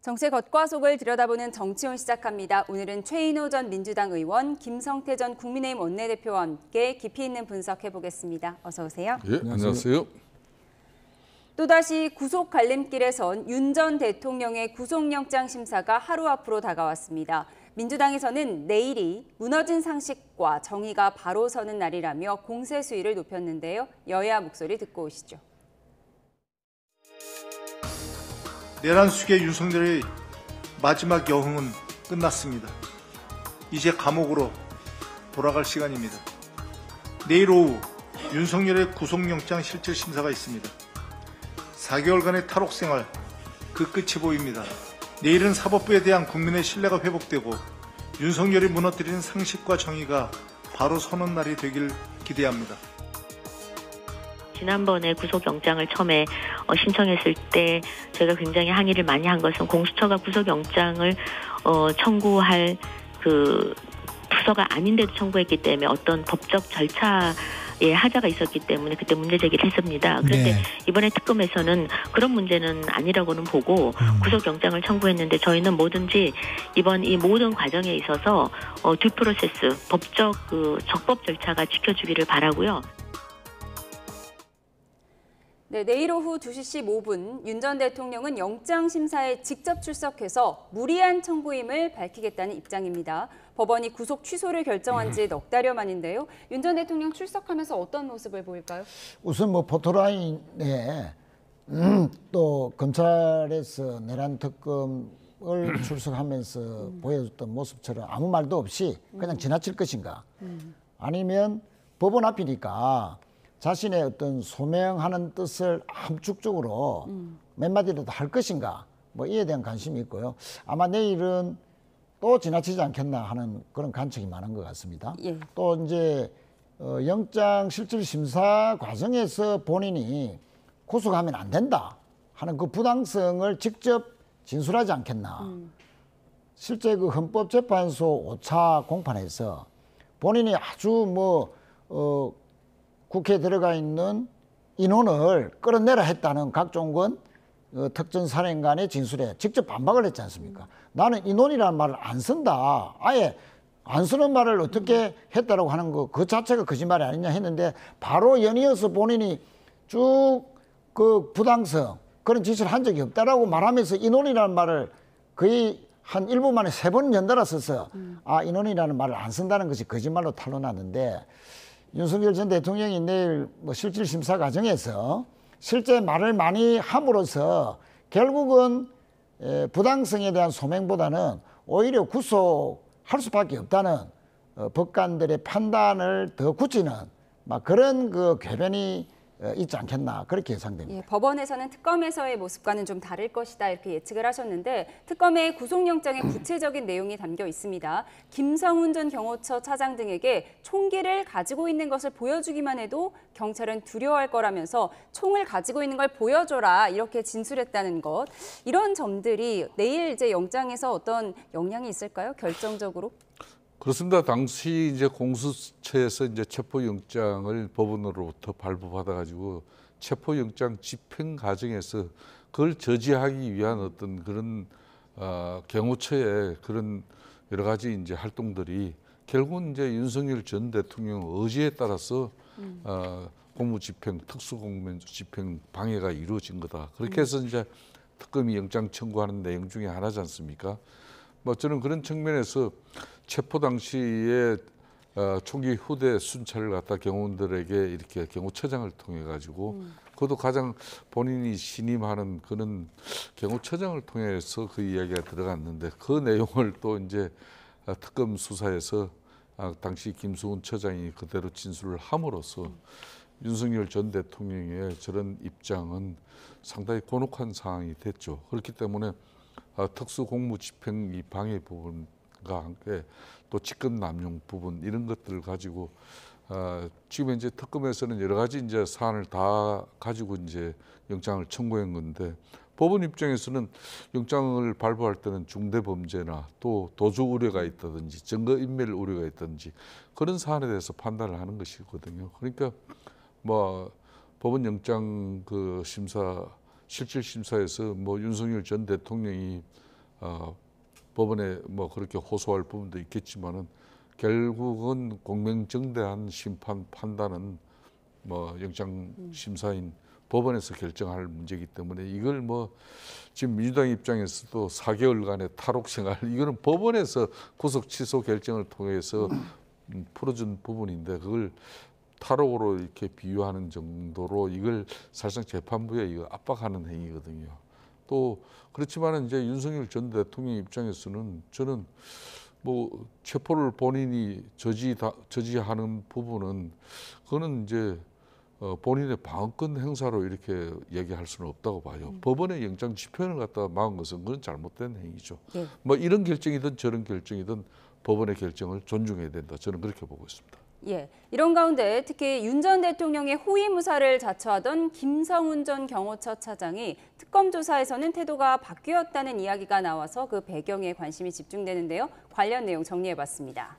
정치의 겉과 속을 들여다보는 정치온 시작합니다. 오늘은 최인호 전 민주당 의원, 김성태 전 국민의힘 원내대표와 함께 깊이 있는 분석해보겠습니다. 어서 오세요. 예, 안녕하세요. 또다시 구속 갈림길에 선 윤 전 대통령의 구속영장 심사가 하루 앞으로 다가왔습니다. 민주당에서는 내일이 무너진 상식과 정의가 바로 서는 날이라며 공세 수위를 높였는데요. 여야 목소리 듣고 오시죠. 내란 수계 윤석열의 마지막 여흥은 끝났습니다. 이제 감옥으로 돌아갈 시간입니다. 내일 오후 윤석열의 구속영장 실질 심사가 있습니다. 4개월간의 탈옥 생활, 그 끝이 보입니다. 내일은 사법부에 대한 국민의 신뢰가 회복되고 윤석열이 무너뜨리는 상식과 정의가 바로 서는 날이 되길 기대합니다. 지난번에 구속영장을 처음에 신청했을 때 저희가 굉장히 항의를 많이 한 것은 공수처가 구속영장을 청구할 그 부서가 아닌데도 청구했기 때문에 어떤 법적 절차에 하자가 있었기 때문에 그때 문제 제기를 했습니다. 그런데 네. 이번에 특검에서는 그런 문제는 아니라고는 보고 구속영장을 청구했는데 저희는 뭐든지 이번 이 모든 과정에 있어서 듀 프로세스, 법적 적법 절차가 지켜주기를 바라고요. 네, 내일 오후 2시 15분 윤 전 대통령은 영장 심사에 직접 출석해서 무리한 청구임을 밝히겠다는 입장입니다. 법원이 구속 취소를 결정한 지 넉 달여 만인데요. 윤 전 대통령 출석하면서 어떤 모습을 보일까요? 우선 포토라인에 또 검찰에서 내란 특검을 출석하면서 보여줬던 모습처럼 아무 말도 없이 그냥 지나칠 것인가? 아니면 법원 앞이니까 자신의 어떤 소명하는 뜻을 함축적으로 몇 마디라도 할 것인가, 뭐 이에 대한 관심이 있고요. 아마 내일은 또 지나치지 않겠나 하는 그런 관측이 많은 것 같습니다. 예. 또 이제 영장 실질 심사 과정에서 본인이 구속하면 안 된다 하는 그 부당성을 직접 진술하지 않겠나. 실제 그 헌법재판소 5차 공판에서 본인이 아주 국회에 들어가 있는 인원을 끌어내라 했다는 각종건 특전사령관의 진술에 직접 반박을 했지 않습니까? 나는 인원이라는 말을 안 쓴다. 아예 안 쓰는 말을 어떻게 했다라고 하는 거 그 자체가 거짓말이 아니냐 했는데 바로 연이어서 본인이 쭉 그 부당성 그런 짓을 한 적이 없다라고 말하면서 인원이라는 말을 거의 한 1분 만에 3번 연달아 써서 인원이라는 말을 안 쓴다는 것이 거짓말로 탄로났는데 윤석열 전 대통령이 내일 실질 심사 과정에서 실제 말을 많이 함으로써 결국은 부당성에 대한 소명보다는 오히려 구속할 수밖에 없다는 법관들의 판단을 더 굳히는 그런 그 궤변이 있지 않겠나 그렇게 예상됩니다. 예, 법원에서는 특검에서의 모습과는 좀 다를 것이다 이렇게 예측을 하셨는데 특검의 구속영장에 구체적인 내용이 담겨 있습니다. 김성훈 전 경호처 차장 등에게 총기를 가지고 있는 것을 보여주기만 해도 경찰은 두려워할 거라면서 총을 가지고 있는 걸 보여줘라 이렇게 진술했다는 것. 이런 점들이 내일 이제 영장에서 어떤 영향이 있을까요? 결정적으로? 그렇습니다. 당시 이제 공수처에서 이제 체포영장을 법원으로부터 발부받아가지고 체포영장 집행 과정에서 그걸 저지하기 위한 어떤 그런 경호처의 그런 여러 가지 이제 활동들이 결국은 이제 윤석열 전 대통령 의지에 따라서 공무집행, 특수공무집행 방해가 이루어진 거다. 그렇게 해서 이제 특검이 영장 청구하는 내용 중에 하나지 않습니까? 저는 그런 측면에서 체포 당시에 총기 후대 순찰을 갖다 경호원들에게 이렇게 경호처장을 통해 가지고 그것도 가장 본인이 신임하는 그런 경호처장을 통해서 그 이야기가 들어갔는데 그 내용을 또 이제 특검 수사에서 당시 김수훈 처장이 그대로 진술을 함으로써 윤석열 전 대통령의 저런 입장은 상당히 곤혹한 상황이 됐죠. 그렇기 때문에 특수공무집행 이 방해 부분과 함께 또 직권 남용 부분 이런 것들을 가지고 지금 이제 특검에서는 여러 가지 이제 사안을 다 가지고 이제 영장을 청구한 건데 법원 입장에서는 영장을 발부할 때는 중대 범죄나 또 도주 우려가 있다든지 증거 인멸 우려가 있다든지 그런 사안에 대해서 판단을 하는 것이거든요. 그러니까 법원 영장 그 심사 실질 심사에서 윤석열 전 대통령이 법원에 뭐 그렇게 호소할 부분도 있겠지만은 결국은 공명정대한 심판 판단은 뭐 영장 심사인 법원에서 결정할 문제이기 때문에 이걸 뭐 지금 민주당 입장에서도 4개월간의 탈옥 생활 이거는 법원에서 구속 취소 결정을 통해서 풀어준 부분인데 그걸 탈옥으로 이렇게 비유하는 정도로 이걸 사실상 재판부에 이거 압박하는 행위거든요. 또 그렇지만은 이제 윤석열 전 대통령 입장에서는 저는 뭐 체포를 본인이 저지하는 부분은 그거는 이제 본인의 방어권 행사로 이렇게 얘기할 수는 없다고 봐요. 법원의 영장 집행을 갖다가 막은 것은 그건 잘못된 행위죠. 예. 뭐 이런 결정이든 저런 결정이든 법원의 결정을 존중해야 된다. 저는 그렇게 보고 있습니다. 예, 이런 가운데 특히 윤 전 대통령의 호위무사를 자처하던 김성훈 전 경호처 차장이 특검 조사에서는 태도가 바뀌었다는 이야기가 나와서 그 배경에 관심이 집중되는데요. 관련 내용 정리해봤습니다.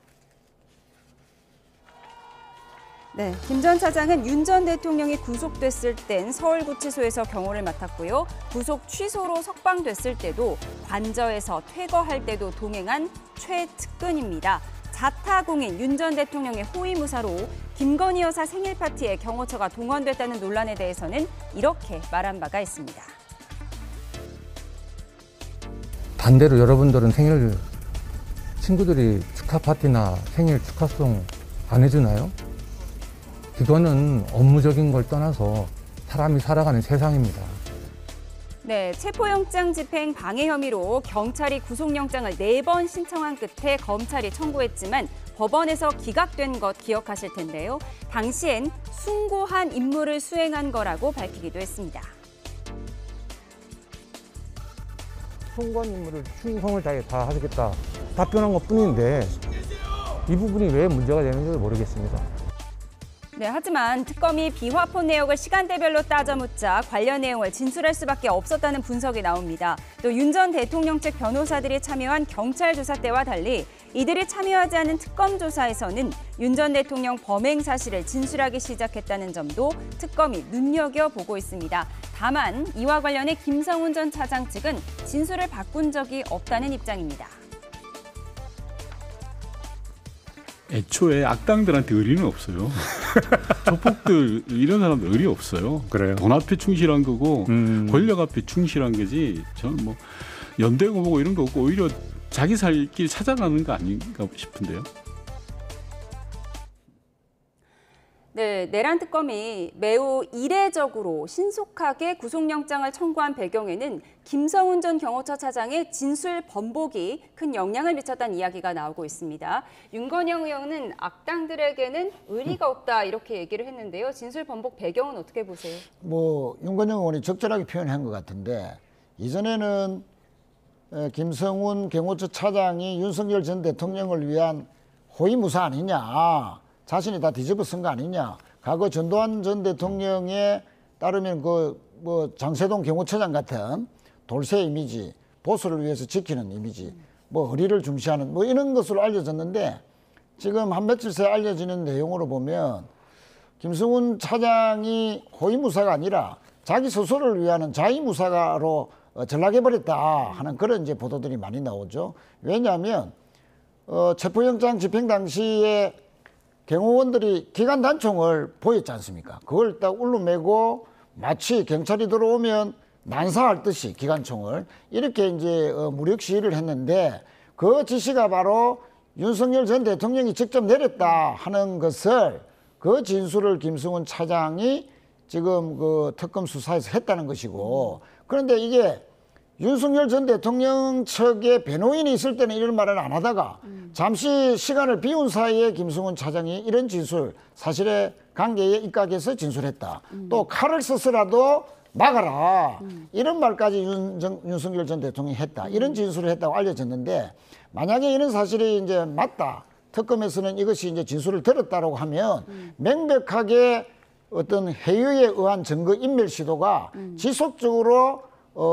네, 김 전 차장은 윤 전 대통령이 구속됐을 땐 서울구치소에서 경호를 맡았고요. 구속 취소로 석방됐을 때도 관저에서 퇴거할 때도 동행한 최측근입니다. 자타공인 윤 전 대통령의 호위무사로 김건희 여사 생일 파티에 경호처가 동원됐다는 논란에 대해서는 이렇게 말한 바가 있습니다. 반대로 여러분들은 생일 친구들이 축하 파티나 생일 축하송 안 해주나요? 이거는 업무적인 걸 떠나서 사람이 살아가는 세상입니다. 네, 체포영장 집행 방해 혐의로 경찰이 구속영장을 4번 신청한 끝에 검찰이 청구했지만 법원에서 기각된 것 기억하실 텐데요. 당시엔 숭고한 임무를 수행한 거라고 밝히기도 했습니다. 숭고한 임무를 충성을 다해 다 하겠다 답변한 것뿐인데 이 부분이 왜 문제가 되는지 모르겠습니다. 네, 하지만 특검이 비화폰 내역을 시간대별로 따져 묻자 관련 내용을 진술할 수밖에 없었다는 분석이 나옵니다. 또 윤 전 대통령 측 변호사들이 참여한 경찰 조사 때와 달리 이들이 참여하지 않은 특검 조사에서는 윤 전 대통령 범행 사실을 진술하기 시작했다는 점도 특검이 눈여겨보고 있습니다. 다만 이와 관련해 김성훈 전 차장 측은 진술을 바꾼 적이 없다는 입장입니다. 애초에 악당들한테 의리는 없어요. 조폭들 이런 사람들 의리 없어요. 그래요? 돈 앞에 충실한 거고 권력 앞에 충실한 거지. 저는 뭐 연대고 뭐고 이런 거 없고 오히려 자기 살 길 찾아가는 거 아닌가 싶은데요. 네, 내란 특검이 매우 이례적으로 신속하게 구속영장을 청구한 배경에는 김성훈 전 경호처 차장의 진술 번복이 큰 영향을 미쳤다는 이야기가 나오고 있습니다. 윤건영 의원은 악당들에게는 의리가 없다 이렇게 얘기를 했는데요. 진술 번복 배경은 어떻게 보세요? 뭐 윤건영 의원이 적절하게 표현한 것 같은데 이전에는 김성훈 경호처 차장이 윤석열 전 대통령을 위한 호위무사 아니냐. 자신이 다 뒤집어 쓴 거 아니냐. 과거 전두환 전 대통령에 따르면 뭐 장세동 경호처장 같은 돌쇠 이미지, 보수를 위해서 지키는 이미지, 뭐 의리를 중시하는 뭐 이런 것으로 알려졌는데 지금 한 며칠 새 알려지는 내용으로 보면 김성훈 차장이 호위무사가 아니라 자기 스스로를 위하는 자위무사로 전락해버렸다 하는 그런 이제 보도들이 많이 나오죠. 왜냐하면 체포영장 집행 당시에 경호원들이 기관단총을 보였지 않습니까? 그걸 딱 울루매고 마치 경찰이 들어오면 난사할 듯이 기관총을 이렇게 이제 무력 시위를 했는데 그 지시가 바로 윤석열 전 대통령이 직접 내렸다 하는 것을 그 진술을 김성훈 차장이 지금 그 특검 수사에서 했다는 것이고 그런데 이게 윤석열 전 대통령 측에 변호인이 있을 때는 이런 말을 안 하다가 잠시 시간을 비운 사이에 김성훈 차장이 이런 진술, 사실의 관계에 입각해서 진술했다. 또 칼을 써서라도 막아라. 이런 말까지 윤석열 전 대통령이 했다. 이런 진술을 했다고 알려졌는데 만약에 이런 사실이 이제 맞다. 특검에서는 이것이 이제 진술을 들었다고 하면 명백하게 어떤 해유에 의한 증거 인멸 시도가 지속적으로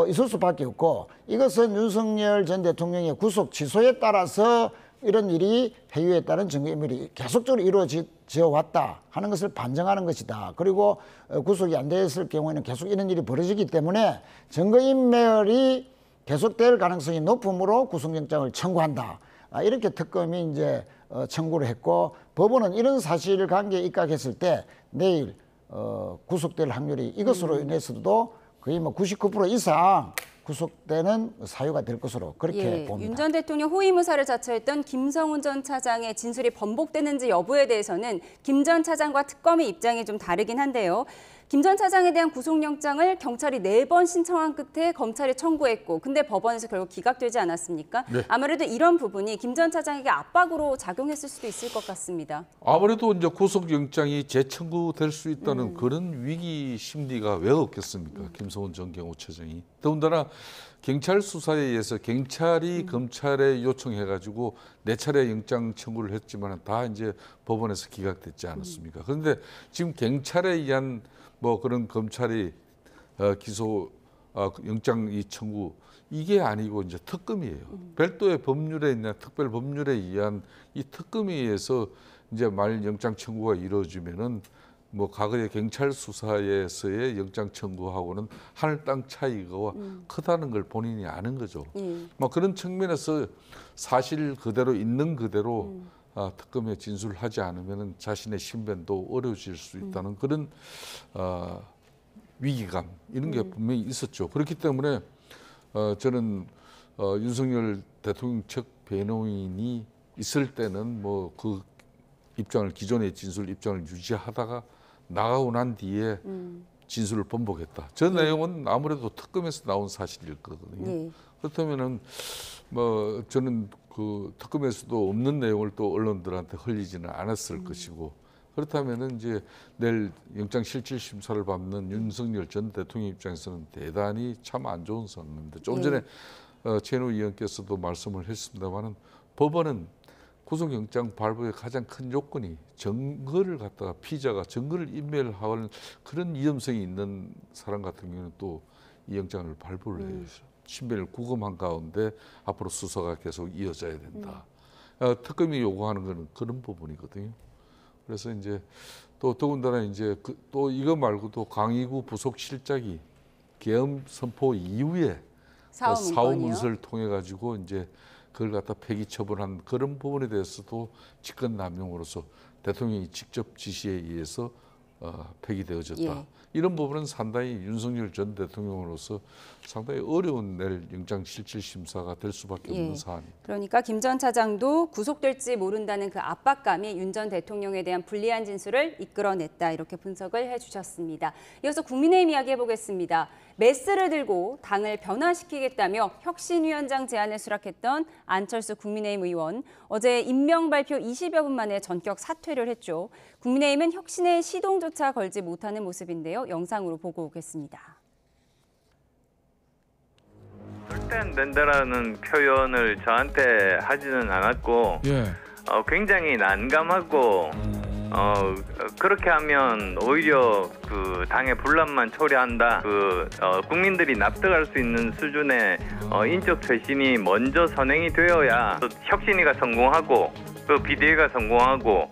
있을 수밖에 없고 이것은 윤석열 전 대통령의 구속 취소에 따라서 이런 일이 회유에 따른 증거인멸이 계속적으로 이루어져 왔다 하는 것을 반증하는 것이다. 그리고 구속이 안 됐을 경우에는 계속 이런 일이 벌어지기 때문에 증거인멸이 계속될 가능성이 높으므로 구속영장을 청구한다. 이렇게 특검이 이제 청구를 했고 법원은 이런 사실관계에 입각했을 때 내일 구속될 확률이 이것으로 인해서도 거의 뭐 99% 이상 구속되는 사유가 될 것으로 그렇게 봅니다. 윤 전 대통령 호위무사를 자처했던 김성훈 전 차장의 진술이 번복되는지 여부에 대해서는 김 전 차장과 특검의 입장이 좀 다르긴 한데요. 김 전 차장에 대한 구속영장을 경찰이 4번 신청한 끝에 검찰이 청구했고 근데 법원에서 결국 기각되지 않았습니까? 네. 아무래도 이런 부분이 김 전 차장에게 압박으로 작용했을 수도 있을 것 같습니다. 아무래도 이제 구속영장이 재청구될 수 있다는 그런 위기 심리가 왜 없겠습니까? 김성훈 전 경호처장이. 더군다나 경찰 수사에 의해서 경찰이 검찰에 요청해가지고 4차례 영장 청구를 했지만 다 이제 법원에서 기각됐지 않았습니까? 그런데 지금 경찰에 의한 뭐 그런 검찰이 기소 영장 이 청구 이게 아니고 이제 특검이에요. 별도의 법률에 있는 특별 법률에 의한 이 특검에 의해서 이제 말 영장 청구가 이루어지면은 뭐 과거의 경찰 수사에서의 영장 청구하고는 하늘 땅 차이가 크다는 걸 본인이 아는 거죠. 뭐 그런 측면에서 사실 그대로 있는 그대로 특검에 진술하지 않으면 자신의 신변도 어려워질 수 있다는 그런 위기감 이런 게 분명히 있었죠. 그렇기 때문에 저는 윤석열 대통령 측 변호인이 있을 때는 뭐 그 입장을 기존의 진술 입장을 유지하다가 나가고 난 뒤에 진술을 번복했다. 저 내용은 아무래도 특검에서 나온 사실일 거거든요. 그렇다면은 뭐 저는 그 특검에서도 없는 내용을 또 언론들한테 흘리지는 않았을 것이고 그렇다면은 이제 내일 영장실질심사를 받는 윤석열 전 대통령 입장에서는 대단히 참 안 좋은 상황입니다. 좀 전에 최은호 의원께서도 말씀을 했습니다만은 법원은 구속영장 발부의 가장 큰 요건이 증거를 갖다가 피의자가 증거를 인멸할 그런 위험성이 있는 사람 같은 경우는 또 이 영장을 발부를 해요. 신변을 구금한 가운데 앞으로 수사가 계속 이어져야 된다. 특검이 요구하는 것은 그런 부분이거든요. 그래서 이제 또 더군다나 이제 또 이거 말고도 강의구 부속 실장이 계엄 선포 이후에 사후 문서를 통해 가지고 이제 그걸 갖다 폐기 처분한 그런 부분에 대해서도 직권 남용으로서 대통령이 직접 지시에 의해서 폐기되어졌다. 이런 부분은 상당히 윤석열 전 대통령으로서 상당히 어려운 내일 영장실질심사가 될 수밖에 없는 사안입니다. 그러니까 김 전 차장도 구속될지 모른다는 그 압박감이 윤 전 대통령에 대한 불리한 진술을 이끌어냈다. 이렇게 분석을 해주셨습니다. 이어서 국민의힘 이야기 해보겠습니다. 메스를 들고 당을 변화시키겠다며 혁신위원장 제안을 수락했던 안철수 국민의힘 의원. 어제 임명 발표 20여 분 만에 전격 사퇴를 했죠. 국민의힘은 혁신의 시동조차 걸지 못하는 모습인데요. 영상으로 보고 오겠습니다. 절대 안 된다라는 표현을 저한테 하지는 않았고 굉장히 난감하고 그렇게 하면 오히려 그 당의 분란만 초래한다. 국민들이 납득할 수 있는 수준의 인적 쇄신이 먼저 선행이 되어야 혁신위가 성공하고 그 비대위가 성공하고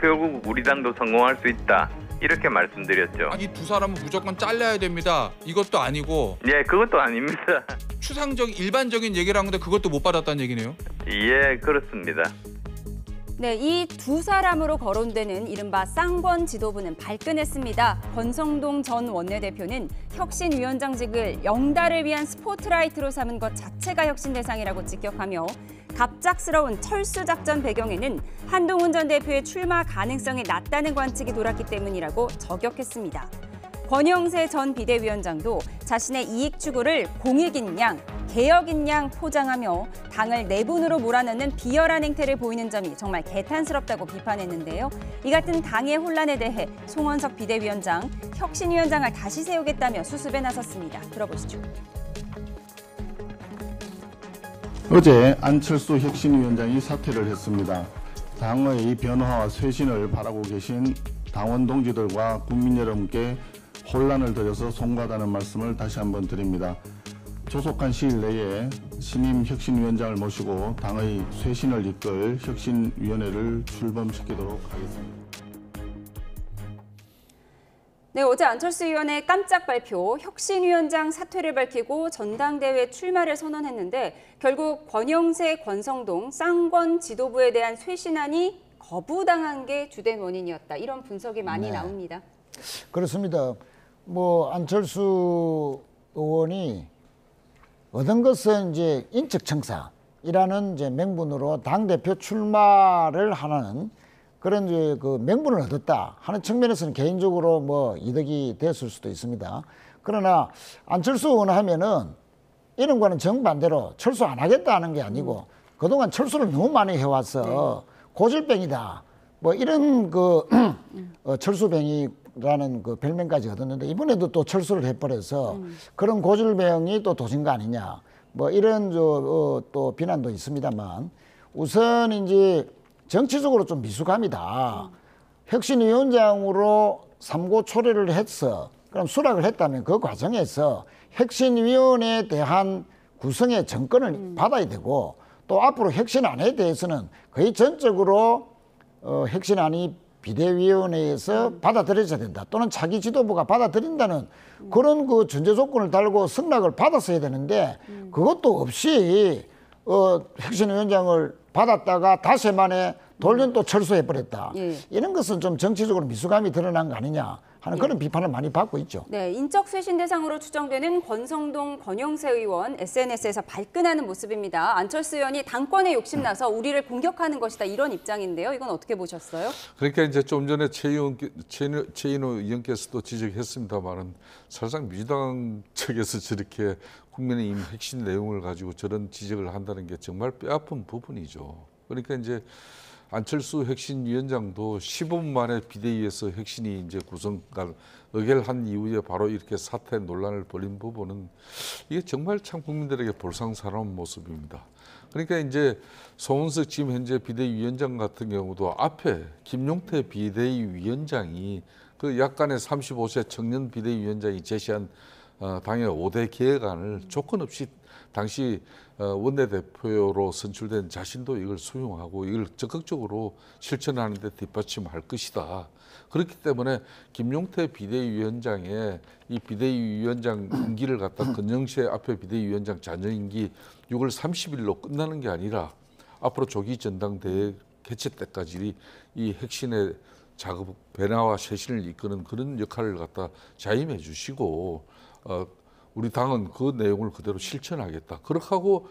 결국 우리 당도 성공할 수 있다. 이렇게 말씀드렸죠. 이 두 사람은 무조건 잘라야 됩니다. 이것도 아니고. 예, 그것도 아닙니다. 추상적 일반적인 얘기를 한 건데 그것도 못 받았다는 얘기네요. 예, 그렇습니다. 네, 이 두 사람으로 거론되는 이른바 쌍권 지도부는 발끈했습니다. 권성동 전 원내대표는 혁신위원장직을 영달을 위한 스포트라이트로 삼은 것 자체가 혁신 대상이라고 직격하며 갑작스러운 철수작전 배경에는 한동훈 전 대표의 출마 가능성이 낮다는 관측이 돌았기 때문이라고 저격했습니다. 권영세 전 비대위원장도 자신의 이익 추구를 공익인 양, 개혁인 양 포장하며 당을 내분으로 몰아넣는 비열한 행태를 보이는 점이 정말 개탄스럽다고 비판했는데요. 이 같은 당의 혼란에 대해 송원석 비대위원장, 혁신위원장을 다시 세우겠다며 수습에 나섰습니다. 들어보시죠. 어제 안철수 혁신위원장이 사퇴를 했습니다. 당의 변화와 쇄신을 바라고 계신 당원 동지들과 국민 여러분께 혼란을 드려서 송구하다는 말씀을 다시 한번 드립니다. 조속한 시일 내에 신임 혁신위원장을 모시고 당의 쇄신을 이끌 혁신위원회를 출범시키도록 하겠습니다. 네, 어제 안철수 의원의 깜짝 발표, 혁신위원장 사퇴를 밝히고 전당대회 출마를 선언했는데 결국 권영세, 권성동, 쌍권 지도부에 대한 쇄신안이 거부당한 게 주된 원인이었다. 이런 분석이 많이 나옵니다. 그렇습니다. 뭐 안철수 의원이 얻은 것은 이제 인적청사이라는 이제 명분으로 당대표 출마를 하는 그런 이제 그 명분을 얻었다 하는 측면에서는 개인적으로 뭐 이득이 됐을 수도 있습니다. 그러나 안철수 의원 하면은 이런 거는 정반대로 철수 안 하겠다 하는 게 아니고 그동안 철수를 너무 많이 해와서 고질병이다. 뭐 이런 그 철수병이라는 그 별명까지 얻었는데 이번에도 또 철수를 해버려서 그런 고질병이 또 도진 거 아니냐. 뭐 이런 또 비난도 있습니다만 우선 이제 정치적으로 좀 미숙합니다. 혁신위원장으로 3고 초래를 했어. 그럼 수락을 했다면 그 과정에서 혁신위원회에 대한 구성의 정권을 받아야 되고 또 앞으로 혁신안에 대해서는 거의 전적으로 혁신안이 비대위원회에서 받아들여져야 된다. 또는 차기 지도부가 받아들인다는 그런 그 전제 조건을 달고 승낙을 받았어야 되는데 그것도 없이 혁신위원장을 받았다가 닷새 만에 돌연 또 철수해버렸다. 이런 것은 좀 정치적으로 미숙함이 드러난 거 아니냐 하는 그런 비판을 많이 받고 있죠. 네, 인적 쇄신 대상으로 추정되는 권성동, 권영세 의원 SNS에서 발끈하는 모습입니다. 안철수 의원이 당권에 욕심나서 우리를 공격하는 것이다 이런 입장인데요. 이건 어떻게 보셨어요? 그러니까 이제 좀 전에 최인호 의원께서도 지적했습니다만은 사실상 민주당 측에서 저렇게 국민의힘 핵심 내용을 가지고 저런 지적을 한다는 게 정말 뼈아픈 부분이죠. 그러니까 이제 안철수 혁신위원장도 15분 만에 비대위에서 혁신이 이제 구성과 의결한 이후에 바로 이렇게 사퇴 논란을 벌인 부분은 이게 정말 참 국민들에게 볼상사나운 모습입니다. 그러니까 이제 송은석 지금 현재 비대위원장 같은 경우도 앞에 김용태 비대위원장이 그 약간의 35세 청년 비대위원장이 제시한 당의 5대 계획안을 조건 없이 당시 원내대표로 선출된 자신도 이걸 수용하고 이걸 적극적으로 실천하는 데 뒷받침할 것이다. 그렇기 때문에 김용태 비대위원장의 이 비대위원장 임기를 갖다 권영세 앞에 비대위원장 잔여 임기 6월 30일로 끝나는 게 아니라 앞으로 조기 전당대회 개최 때까지 이 핵심의 작업 변화와 쇄신을 이끄는 그런 역할을 갖다 자임해 주시고 우리 당은 그 내용을 그대로 실천하겠다. 그렇게 하고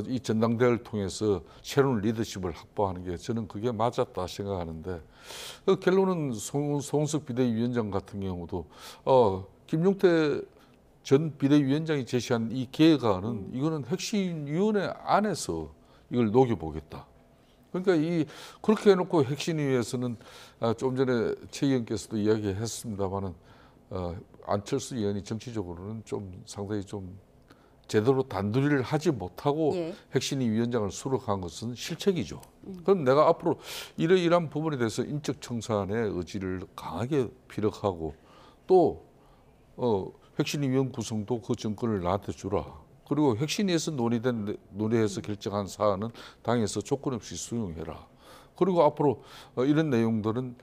이 전당대회를 통해서 새로운 리더십을 확보하는 게 저는 그게 맞았다 생각하는데 그 결론은 송은석 비대위원장 같은 경우도 김용태 전 비대위원장이 제시한 이 계획안은 이거는 혁신위원회 안에서 이걸 녹여보겠다. 그러니까 그렇게 해놓고 혁신위에서는 좀 전에 최 의원께서도 이야기했습니다마는 안철수 의원이 정치적으로는 좀 상당히 좀 제대로 단도리를 하지 못하고 혁신위 위원장을 수락한 것은 실책이죠. 그럼 내가 앞으로 이러이러한 부분에 대해서 인적 청산의 의지를 강하게 피력하고 또 혁신위 위원 구성도 그 정권을 나한테 주라. 그리고 혁신위에서 논의해서 결정한 사안은 당에서 조건 없이 수용해라. 그리고 앞으로 이런 내용들은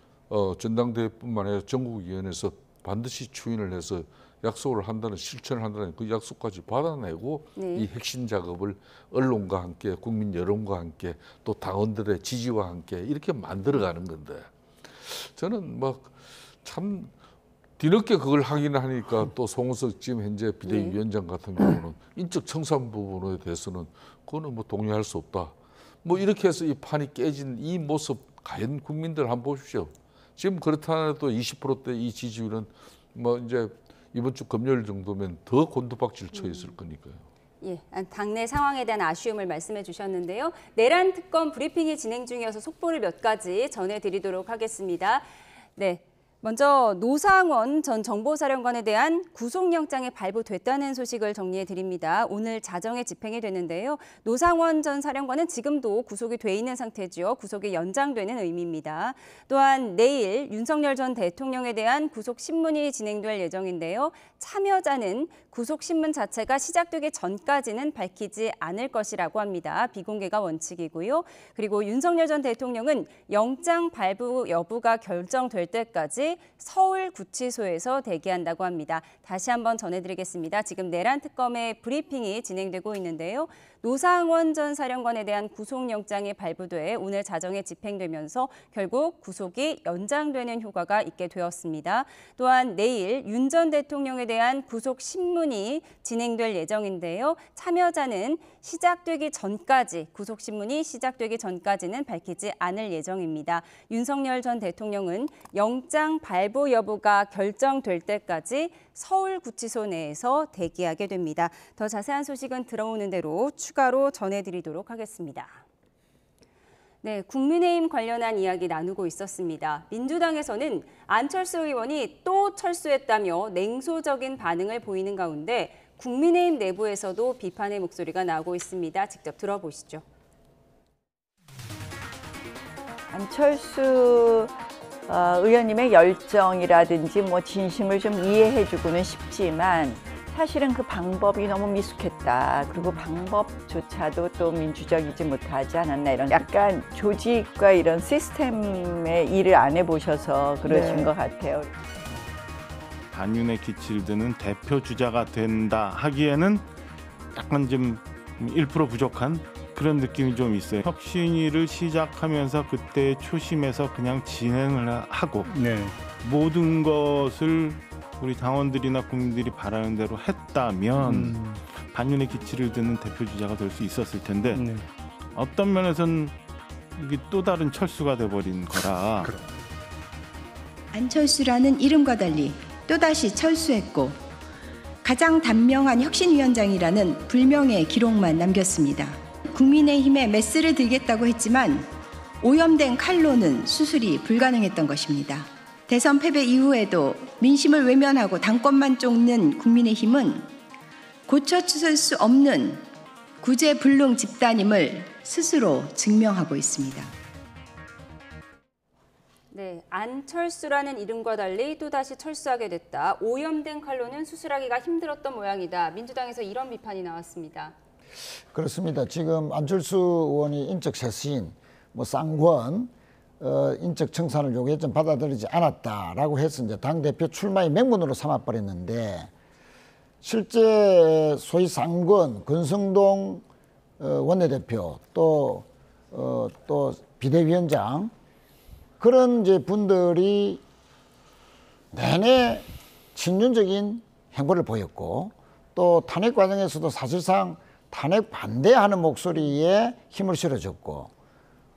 전당대회뿐만 아니라 전국위원회에서 반드시 추인을 해서 약속을 한다는 실천을 한다는 그 약속까지 받아내고 이 핵심 작업을 언론과 함께 국민 여론과 함께 또 당원들의 지지와 함께 이렇게 만들어가는 건데 저는 막 참 뒤늦게 그걸 하긴 하니까 또 송은석 지금 현재 비대위원장 같은 경우는 인적 청산 부분에 대해서는 그거는 뭐 동의할 수 없다. 뭐 이렇게 해서 이 판이 깨진 이 모습 과연 국민들 한번 보십시오. 지금 그렇다 하더라도 20%대 이 지지율은 뭐 이제 이번 주 금요일 정도면 더 곤두박질 쳐 있을 거니까요. 예, 당내 상황에 대한 아쉬움을 말씀해 주셨는데요. 내란 특검 브리핑이 진행 중이어서 속보를 몇 가지 전해드리도록 하겠습니다. 네. 먼저 노상원 전 정보사령관에 대한 구속영장이 발부됐다는 소식을 정리해 드립니다. 오늘 자정에 집행이 되는데요. 노상원 전 사령관은 지금도 구속이 돼 있는 상태죠. 구속이 연장되는 의미입니다. 또한 내일 윤석열 전 대통령에 대한 구속 신문이 진행될 예정인데요. 참여자는 구속 신문 자체가 시작되기 전까지는 밝히지 않을 것이라고 합니다. 비공개가 원칙이고요. 그리고 윤석열 전 대통령은 영장 발부 여부가 결정될 때까지 경찰이 서울구치소에서 대기한다고 합니다. 다시 한번 전해드리겠습니다. 지금 내란 특검의 브리핑이 진행되고 있는데요. 노상원 전 사령관에 대한 구속영장이 발부돼 오늘 자정에 집행되면서 결국 구속이 연장되는 효과가 있게 되었습니다. 또한 내일 윤 전 대통령에 대한 구속 신문이 진행될 예정인데요. 참여자는 구속 신문이 시작되기 전까지는 밝히지 않을 예정입니다. 윤석열 전 대통령은 영장 발부 여부가 결정될 때까지 서울구치소 내에서 대기하게 됩니다. 더 자세한 소식은 들어오는 대로 추가로 전해드리도록 하겠습니다. 네, 국민의힘 관련한 이야기 나누고 있었습니다. 민주당에서는 안철수 의원이 또 철수했다며 냉소적인 반응을 보이는 가운데 국민의힘 내부에서도 비판의 목소리가 나오고 있습니다. 직접 들어보시죠. 안철수 의원님의 열정이라든지 진심을 좀 이해해주고는 싶지만 사실은 그 방법이 너무 미숙했다. 그리고 방법조차도 또 민주적이지 못하지 않았나 이런 약간 조직과 이런 시스템의 일을 안 해보셔서 그러신 것 같아요. 반윤의 기치를 드는 대표 주자가 된다 하기에는 약간 좀 1% 부족한 그런 느낌이 좀 있어요. 혁신위를 시작하면서 그때 초심에서 그냥 진행을 하고 모든 것을 우리 당원들이나 국민들이 바라는 대로 했다면 반윤의 기치를 드는 대표 주자가 될 수 있었을 텐데 어떤 면에서는 이게 또 다른 철수가 돼버린 거라. 안철수라는 이름과 달리 또다시 철수했고 가장 단명한 혁신위원장이라는 불명예의 기록만 남겼습니다. 국민의힘에 메스를 들겠다고 했지만 오염된 칼로는 수술이 불가능했던 것입니다. 대선 패배 이후에도 민심을 외면하고 당권만 쫓는 국민의힘은 고쳐칠 수 없는 구제불능 집단임을 스스로 증명하고 있습니다. 네, 안철수라는 이름과 달리 또다시 철수하게 됐다. 오염된 칼로는 수술하기가 힘들었던 모양이다. 민주당에서 이런 비판이 나왔습니다. 그렇습니다. 지금 안철수 의원이 인적 쇄신, 쌍권, 인적 청산을 요구했지만 받아들이지 않았다라고 해서 이제 당대표 출마의 명분으로 삼아버렸는데 실제 소위 쌍권, 권성동 원내대표 또 비대위원장 그런 이제 분들이 내내 친윤적인 행보를 보였고 또 탄핵 과정에서도 사실상 탄핵 반대하는 목소리에 힘을 실어줬고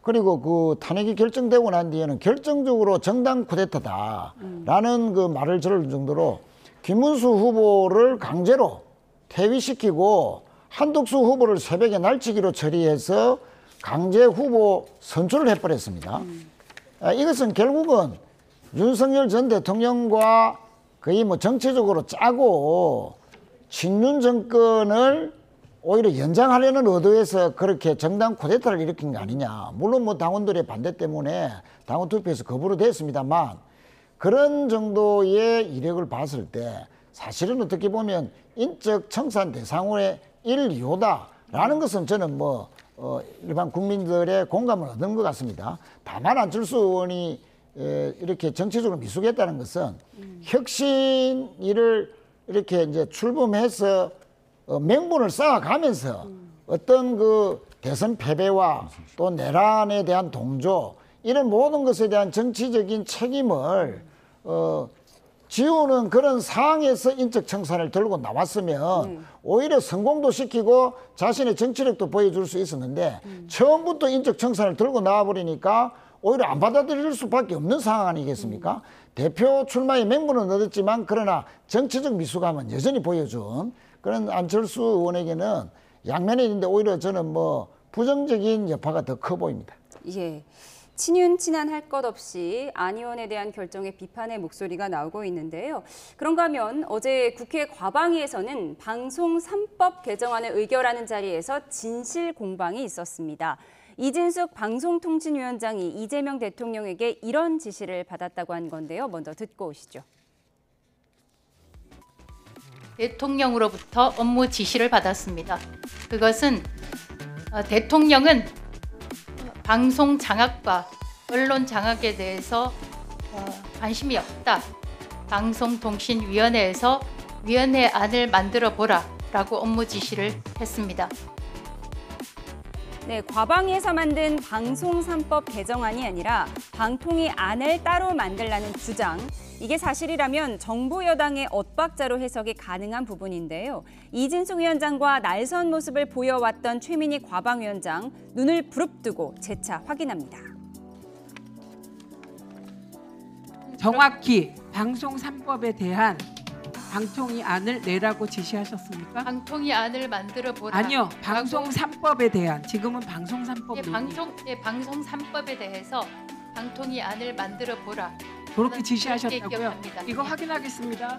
그리고 그 탄핵이 결정되고 난 뒤에는 결정적으로 정당 쿠데타다라는 그 말을 들을 정도로 김문수 후보를 강제로 퇴위시키고 한덕수 후보를 새벽에 날치기로 처리해서 강제 후보 선출을 해버렸습니다. 이것은 결국은 윤석열 전 대통령과 거의 정치적으로 짜고 친윤 정권을 오히려 연장하려는 의도에서 그렇게 정당 쿠데타를 일으킨 거 아니냐. 물론 당원들의 반대 때문에 당원 투표에서 거부로 됐습니다만 그런 정도의 이력을 봤을 때 사실은 어떻게 보면 인적 청산 대상의 1~2호다라는 것은 저는 일반 국민들의 공감을 얻은 것 같습니다. 다만 안철수 의원이 이렇게 정치적으로 미숙했다는 것은 혁신위를 이렇게 이제 출범해서 명분을 쌓아가면서 어떤 그 대선 패배와 또 내란에 대한 동조 이런 모든 것에 대한 정치적인 책임을 지우는 그런 상황에서 인적 청산을 들고 나왔으면 오히려 성공도 시키고 자신의 정치력도 보여줄 수 있었는데 처음부터 인적 청산을 들고 나와버리니까 오히려 안 받아들일 수밖에 없는 상황 아니겠습니까? 대표 출마의 명분은 얻었지만 그러나 정치적 미숙함은 여전히 보여준 그런 안철수 의원에게는 양면에 있는데 오히려 저는 부정적인 여파가 더 커 보입니다. 예. 친윤 친한 할 것 없이 안 의원에 대한 결정에 비판의 목소리가 나오고 있는데요. 그런가 하면 어제 국회 과방위에서는 방송 3법 개정안을 의결하는 자리에서 진실 공방이 있었습니다. 이진숙 방송통신위원장이 이재명 대통령에게 이런 지시를 받았다고 한 건데요. 먼저 듣고 오시죠. 대통령으로부터 업무 지시를 받았습니다. 그것은 대통령은 방송 장악과 언론 장악에 대해서 관심이 없다. 방송통신위원회에서 위원회 안을 만들어 보라라고 업무 지시를 했습니다. 네, 과방위에서 만든 방송 3법 개정안이 아니라 방통위 안을 따로 만들라는 주장. 이게 사실이라면 정부 여당의 엇박자로 해석이 가능한 부분인데요. 이진숙 위원장과 날선 모습을 보여왔던 최민희 과방위원장, 눈을 부릅뜨고 재차 확인합니다. 정확히 방송 3법에 대한 방통위 안을 내라고 지시하셨습니까? 방통위 안을 만들어 보라. 아니요, 방송 3법에 대한, 지금은 방송 3법 방송 3법에 대해서 방통위 안을 만들어 보라. 그렇게 지시하셨다고요? 기억합니다. 이거 확인하겠습니다.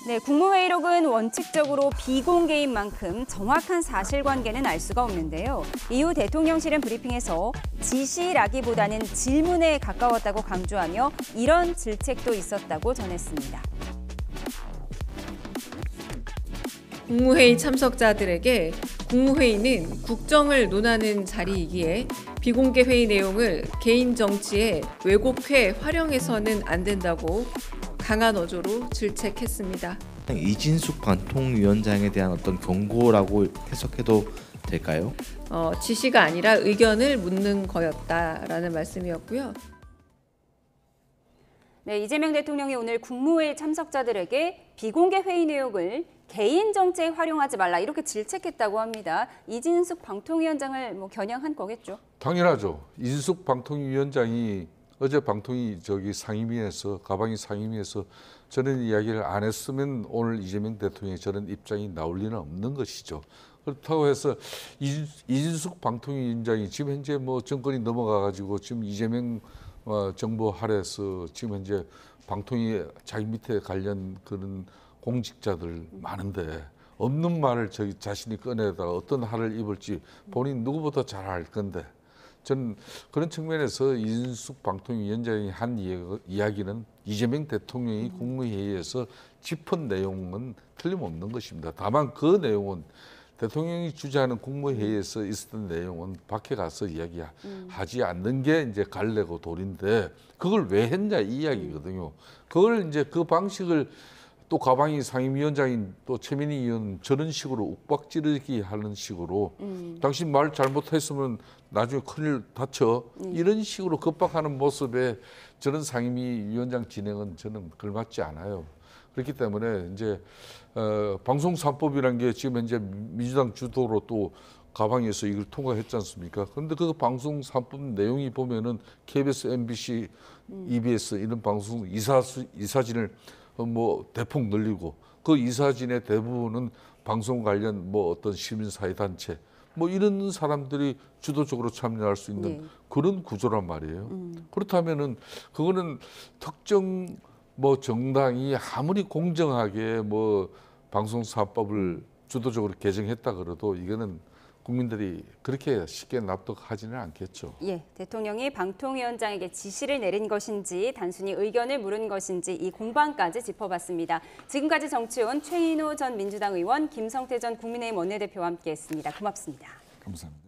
네, 국무회의록은 원칙적으로 비공개인 만큼 정확한 사실관계는 알 수가 없는데요. 이후 대통령실은 브리핑에서 지시라기보다는 질문에 가까웠다고 강조하며 이런 질책도 있었다고 전했습니다. 국무회의 참석자들에게 국무회의는 국정을 논하는 자리이기에 비공개 회의 내용을 개인 정치에 왜곡해 활용해서는 안 된다고 강한 어조로 질책했습니다. 이진숙 방통위원장에 대한 어떤 경고라고 해석해도 될까요? 지시가 아니라 의견을 묻는 거였다라는 말씀이었고요. 네, 이재명 대통령이 오늘 국무회의 참석자들에게 비공개 회의 내용을 개인 정치에 활용하지 말라 이렇게 질책했다고 합니다. 이진숙 방통위원장을 겨냥한 거겠죠? 당연하죠. 이진숙 방통위원장이 어제 방통위 상임위에서 가방위 상임위에서 저런 이야기를 안 했으면 오늘 이재명 대통령의 저런 입장이 나올 리는 없는 것이죠. 그렇다고 해서 이진숙 방통위원장이 지금 현재 정권이 넘어가가지고 지금 이재명 정부 하에서 지금 현재 방통위 자기 밑에 관련 그런 공직자들 많은데 없는 말을 자신이 꺼내다가 어떤 할을 입을지 본인 누구보다 잘 알 건데 저는 그런 측면에서 이진숙 방통위원장이 한 이야기는 이재명 대통령이 국무회의에서 짚은 내용은 틀림없는 것입니다. 다만 그 내용은 대통령이 주재하는 국무회의에서 있었던 내용은 밖에 가서 이야기하지 않는 게 이제 갈래고 돌인데 그걸 왜 했냐 이 이야기거든요. 그걸 이제 그 방식을 또 가방위 상임위원장인 또 최민희 의원 저런 식으로 욱박지르기 하는 식으로 당신 말 잘못했으면 나중에 큰일 다쳐 이런 식으로 겁박하는 모습에 저런 상임위원장 진행은 저는 걸맞지 않아요. 그렇기 때문에 이제 방송 3법이라는 게 지금 현재 민주당 주도로 또 가방에서 이걸 통과했지 않습니까? 그런데 그 방송 3법 내용이 보면은 KBS, MBC, EBS 이런 방송 이사진을 대폭 늘리고 그 이사진의 대부분은 방송 관련 어떤 시민사회단체 이런 사람들이 주도적으로 참여할 수 있는 그런 구조란 말이에요. 그렇다면은 그거는 특정 정당이 아무리 공정하게 방송 3법을 주도적으로 개정했다 그래도 이거는 국민들이 그렇게 쉽게 납득하지는 않겠죠. 예, 대통령이 방통위원장에게 지시를 내린 것인지 단순히 의견을 물은 것인지 이 공방까지 짚어봤습니다. 지금까지 정치온 최인호 전 민주당 의원, 김성태 전 국민의힘 원내대표와 함께했습니다. 고맙습니다. 감사합니다.